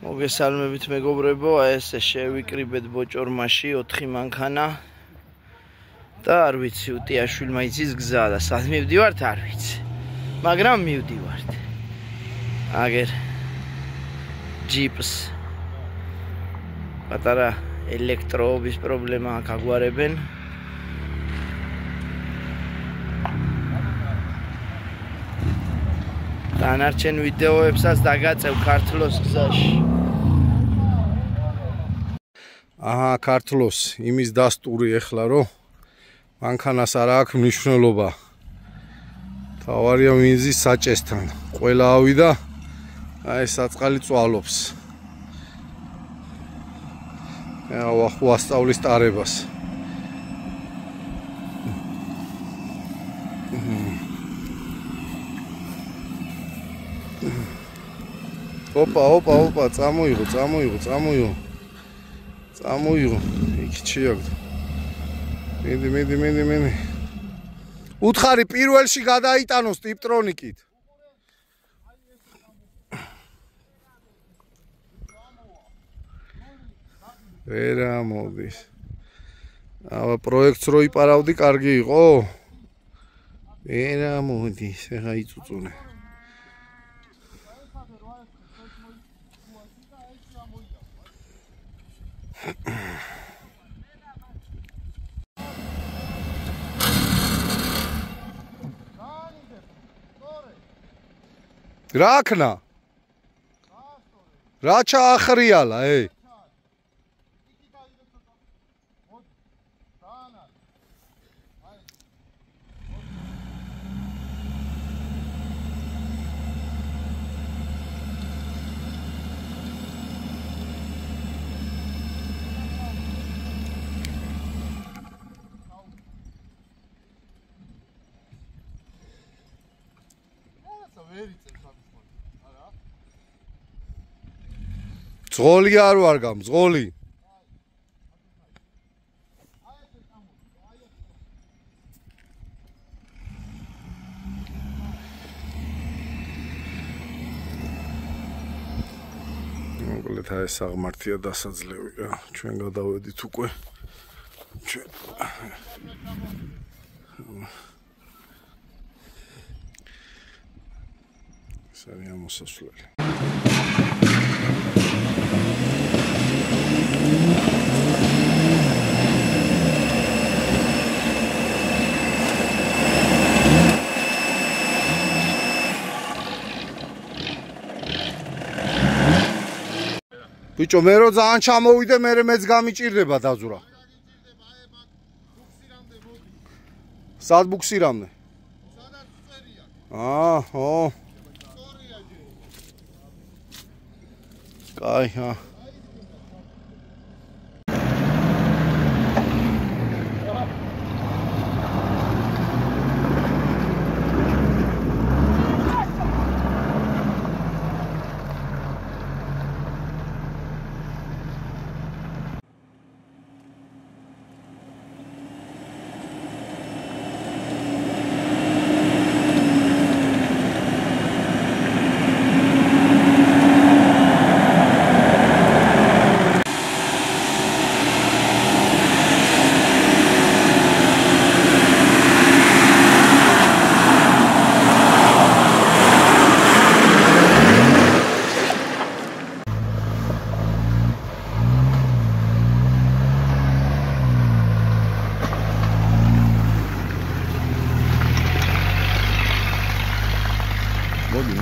მოგესალმებით მეგობრებო, ეს შევიკრიბეთ ბოჭორმაში 4 მანქანა და არ ვიცი უტიაშვილმა იცის გზა და სად მივდივართ არ ვიცი, მაგრამ მივდივართ. აგერ ჯიპს პატარა ელექტროობის პრობლემა აქვს აგვარებენ. დანარჩენ ვიდეოებსაც დაგაწევ ქართლოს გზაში. აჰა, ქართლოს იმის დასტური ეხლა რომ მანქანას არ აქვს მნიშვნელობა. თავარია მიზის საჭესთან. ყველა ავიდა, აი საწყალი წვალობს. ახლა ასწავლის ტარებას. ოპა, წამოიღო. იქ ჩიაგდო. მინდი. უთხარი პირველში გადაიტანოს ტიპტრონიკით. ვერა მოდის. აბა პროექტს რო იპარავდი, კარგი იყო. ვერა მოდის, ეხა იწუწუნე. რა ქნა? რა ჩაახრიალა, ზღოლი არ ვარ გამზღოლი. მოკლედ ეს აღმართია დასაძლევი რა. ჩვენ გადავედით უკვე. ეს არის ამოსასვლელი. ბიჭო, მე რო ძალიან ჩამოვიდე, მე მეც გამიჭირდება დაზურა. სად ბუქსირამდე? სადაც წერია. ო. კაი,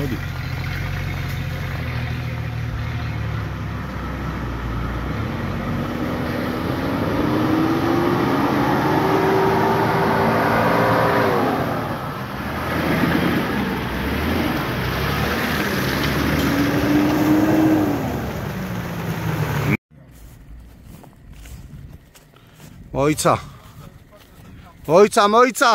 მოდი. მოიცა.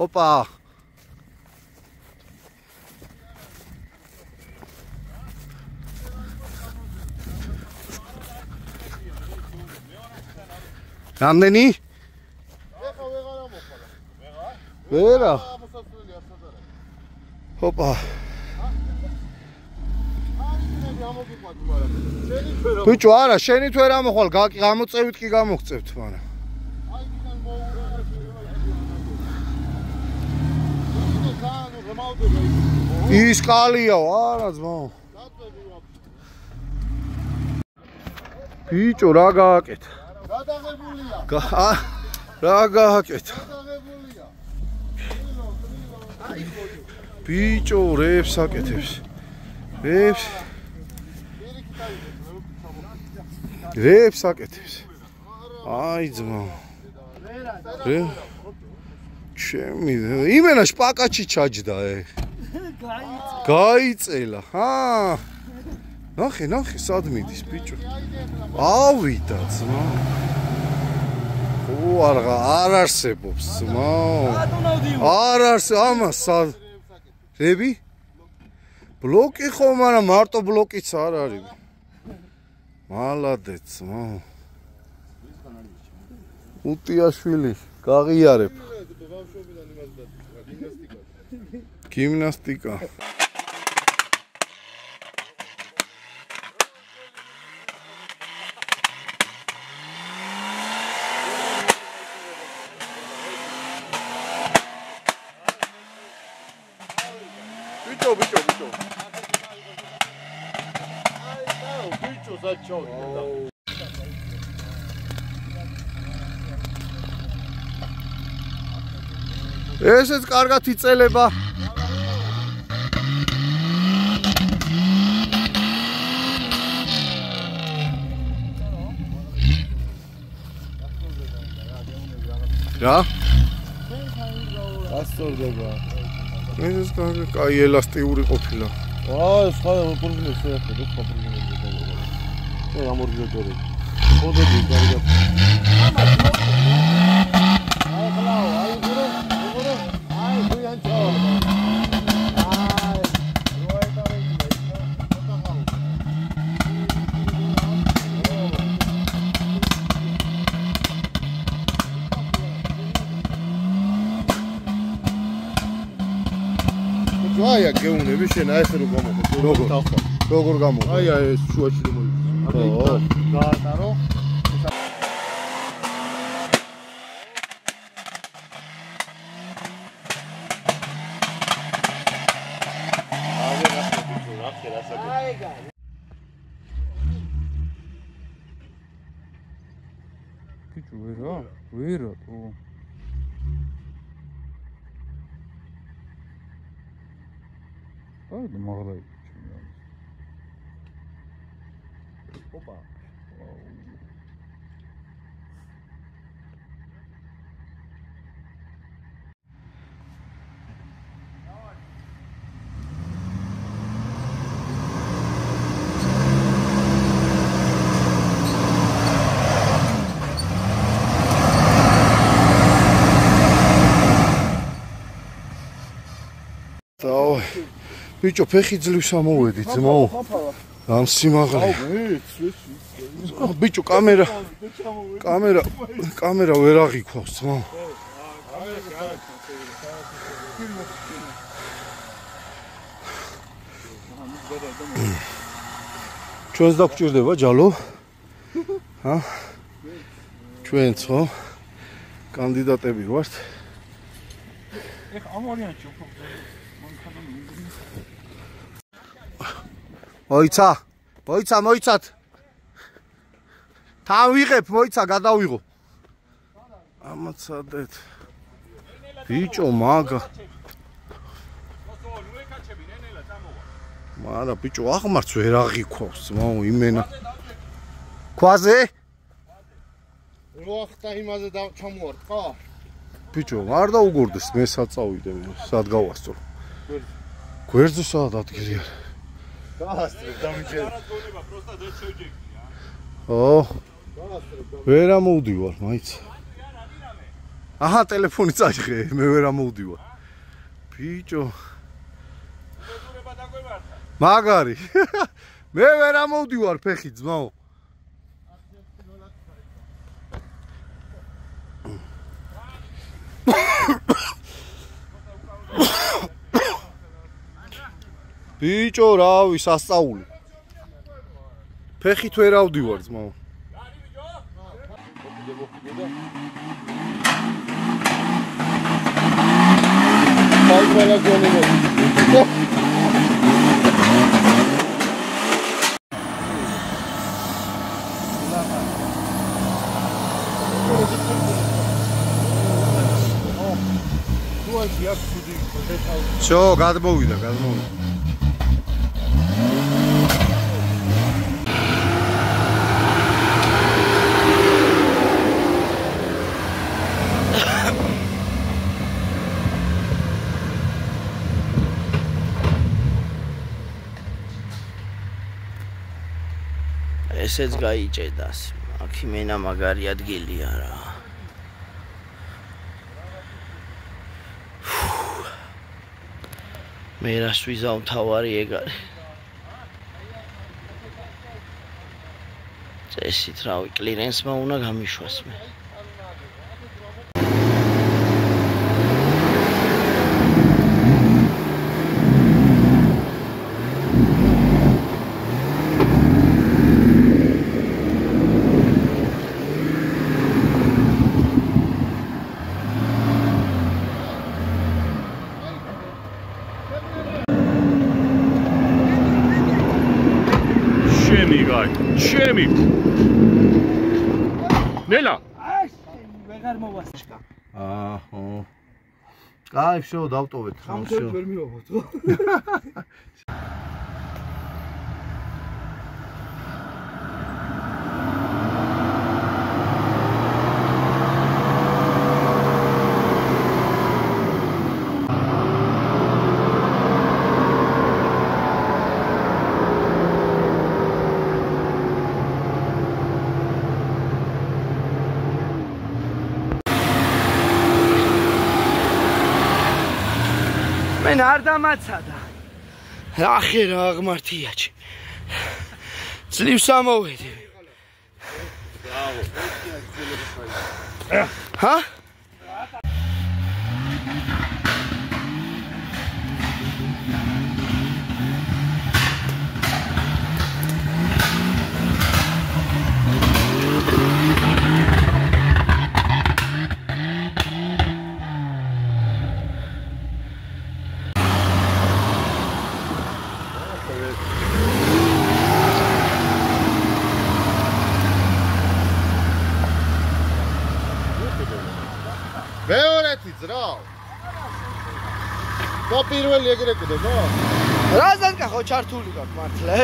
ოპა. რამდენი? ვერა. ოპა. გამოგიყვანთ, მაგრამ შენი თვერა. ბიჭო, არა, შენი თუ რა მოხვალ, გამოწევით კი გამოგწევთ, მაგრამ. აი გიდან მოურა. ის კალიაო, არა ძმაო. ბიჭო, რა გააკეთა? გადაღებულია. რა გააკეთა? გადაღებულია. ბიჭო, რეებს აკეთებს. რეებს აკეთებს. აი ძმაო. ჩემი იმენა შპაკაჩი ჩაჯდა გაიწელა ნახე სად მიდის ბიჭო ავიდა ძმა არ არსებობს ძმა არ ამას რები ბლოკი ხო მაგრამ მარტო ბლოკიც არ არის მალადეც ძმა უტიაშვილი გაღიარებ გიმნასტიკა ბიჭო აი ბიჭო საჩო ესეც კარგად იწელება რა? გასწორდება. ეს კაი ელასტიური ყოფილა. ეს ხადა პროგრამის შეეხება, ეს პროგრამის. ეს ამორგანიზატორი. ხოდები კარგად. აი ხლაო, აი გურო. აი გუიანჩო. აი გეუნები შენ აი ესე როგორ გამოხო აი ეს შუაში რომ მოიწევს გაატარო Kichu, vera, tu. Ai, demora aí. Opa. ბიჭო ფეხი ძლივს ამოვედით ძმაო ამ სიმაღლე ბიჭო კამერა ვერ აღიქვავს ძმაო ჩვენს დაგჭირდება ჯალო ჩვენც ხო კანდიდატები ვართ ეხ ამ ვარიანტში უფრო მოიცათ თან ვიღებ მოიცა გადავიღო ამაცადეთ ბიჭო მაგა მარა ბიჭო აღმარც ვერ აღიქვავს მაო იმენა ქვაზე რო ახტა იმაზე ჩამოვარ ხო ბიჭო არ დაუგორდეს მე საწავიდე სად გავასწრო გვერდზე სად ადგილი არის გაასწრებ დამიჯერ. ო. ვერ ამოვდივარ, მაინც. აჰა, ტელეფონი წაიღე, მე ვერ ამოვდივარ. ბიჭო. მაგარი. მე ვერ ამოვდივარ ფეხი ძმაო. ბიჭო, რავი, სასწაული. ფეხით ვერ ავდივარ ძმაო. Palmala gönlüm. Всё, გადმოვიდა. ესეც გაიჭედას. აქ იმენა მაგარი ადგილია რა. მე რას ვიზავ თავარი ეგ არის. წესით რავი კლირენსმა უნდა გამიშვას მე. Ჩემი. ნელა. ვეღარ მოვასჭა. აჰო. კაი, всё, დავტოვეთ. ამიტომ ვერ მივავალთ ხო? მენ არ დამაცადა. ახე რა აღმართიაჩი. ძლივს ამოვედი. ჰა? მეორეთი ძრავ. და პირველი ეგრე კვდება? რაზან კახო ჩართული გაქვს მართლა?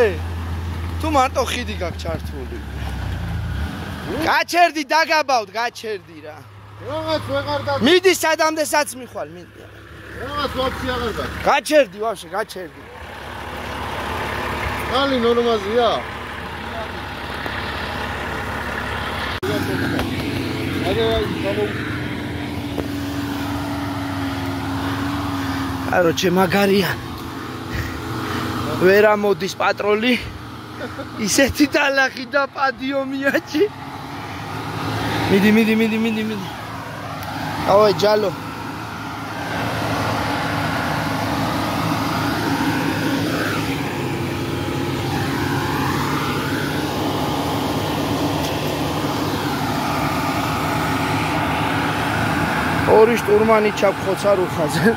თუ მარტო ხიდი გაქვს ჩართული. გაჩერდი დაგაბავთ, გაჩერდი რა. რაღაც ვეღარ და მიდი სადამდესაც მიხვალ, მიდი. რაღაც ვაფშე აღარ და. გაჩერდი, ვაფშე, გაჩერდი. ხალი ნორმაზია? Короче, მაგარია. ვერ ამოდის პატროლი. ისეთი დალახი და პადიომიაჩი. მიდი. ავე ჯალო. ორი შტურმანი ჩაფხოცა რუხაზე.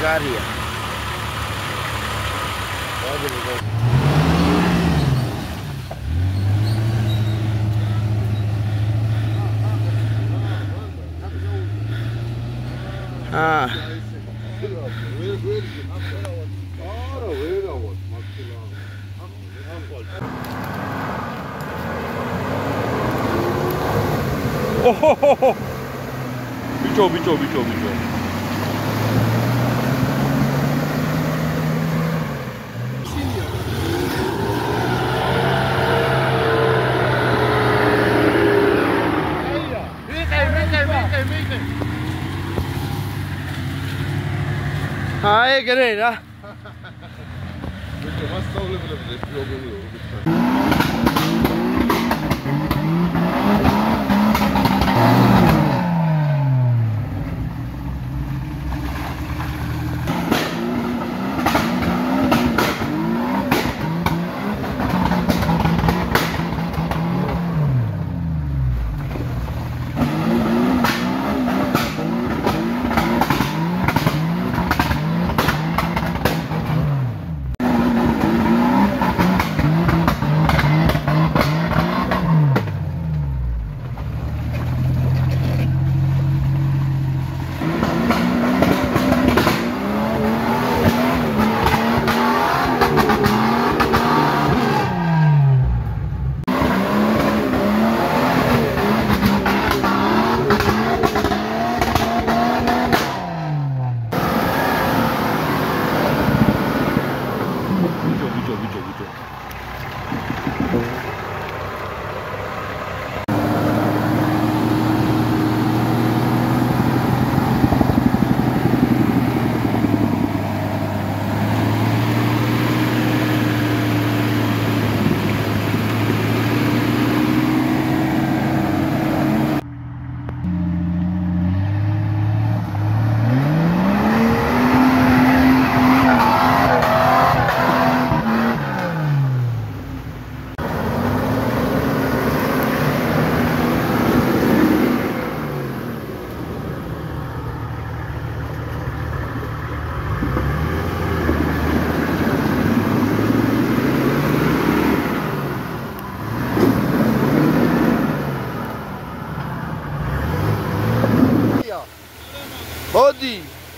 მაგარია. Bicho. ეგრე რა. Bicho, მასწავლებლებს ეს პრობლემაა.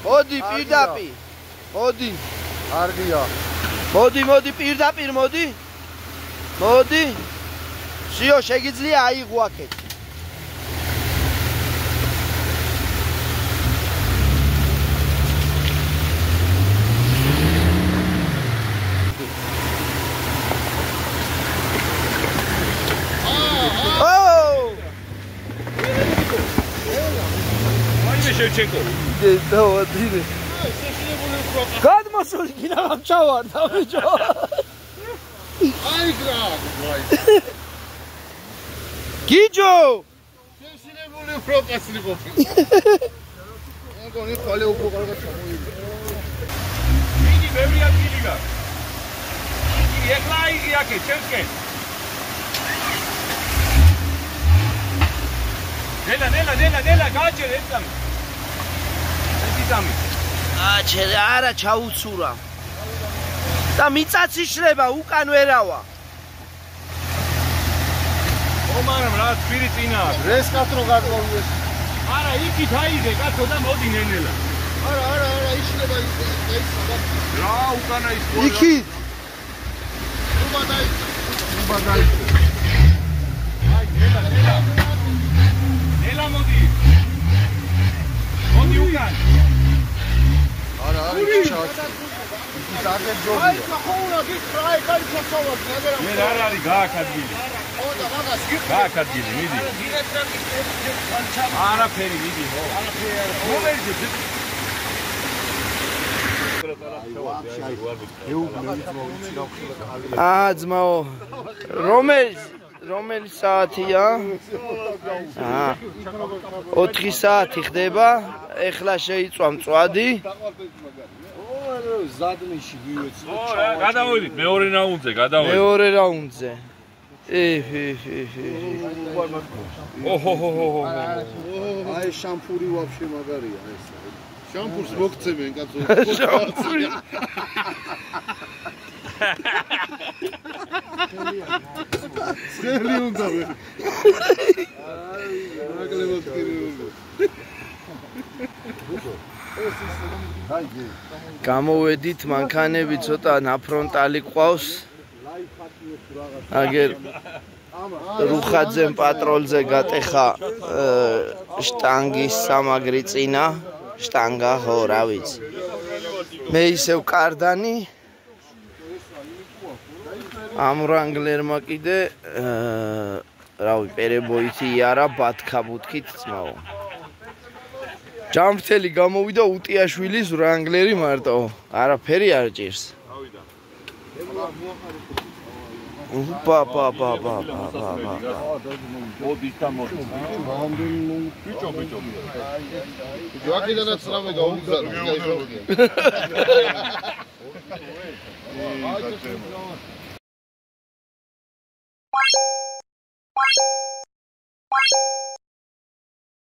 მოდი პირდაპირ. მოდი. კარგია. მოდი პირდაპირ მოდი. შიო შეგიძლია აიღო აქეთ. შევჩენკო. დავადიდე. გადმოსული კიდე გამჩავარდა ბიჭო. აი გრაგ, ვაი. გიჯო. შეშინებული უფრო პასილი ყოფილი. მოგონი ხალე უფრო კარგად ჩამოიდგა. მიდი ბევრი ადგილი გაქვს. იგი ეხლა იგი აქეთ, ჩემსკენ. ნელა, გააჩერე ეს სამი. აჩერე, არა ჩაუცურა. და მიწაც იშლება, უკან ვერავა. მაგრამ რა თვირი წინა აქვს. რესკატრო გარკვეულს. არა, იქით აიდე, კაცო და მოდი ნენელა. არა, იშლება ის. რა უკანა ის. იქით. უბადაი. აი, ნელა მოდი. მოდი უკან. არა, ჩაჩ. ზარდე ჯობია. აი, ხახოვნა გიქრაი, კაი ჩაცავად, ნებერა. მე რა არის გააკადილი. ოდა მაგას გააკადილი, მიდი. არაფერი, მიდი, ხო. მომერჯე. ძმაო. რომელი საათია? 4 საათი ხდება. ეხლა შეიწვა მწვადი. ზადნიში გივეცი. რა, გადავიდით მეორე რაუნდზე, გადავიდით. მეორე რაუნდზე. აი შამპური ვაფშე მაგარია ეს. შამპურს მოგწევენ კაცო. შამპური. წელი უნდა მე. აი, მაგლებად კირი უნდა. გამოვედით, მანქანები ცოტა ნაფრონტალი ყავს. აგერ რუხაძემ პატროლზე გატეხა შტანგის სამაგრი წინა, შტანგა ხო, რა ვიცი. მე ისევ კარდანი. ამ რანგლერმა კიდე რავი, პერებოითი იარა ბათქა ბუთქით ძმაო. ჯამრთელი გამოვიდა უტიაშვილის რანგლერი მარტო. არაფერი არ ჭირს. პა. მოდის და მოდის. ბიჭო. აქედანაც რამე გაუგზავნა.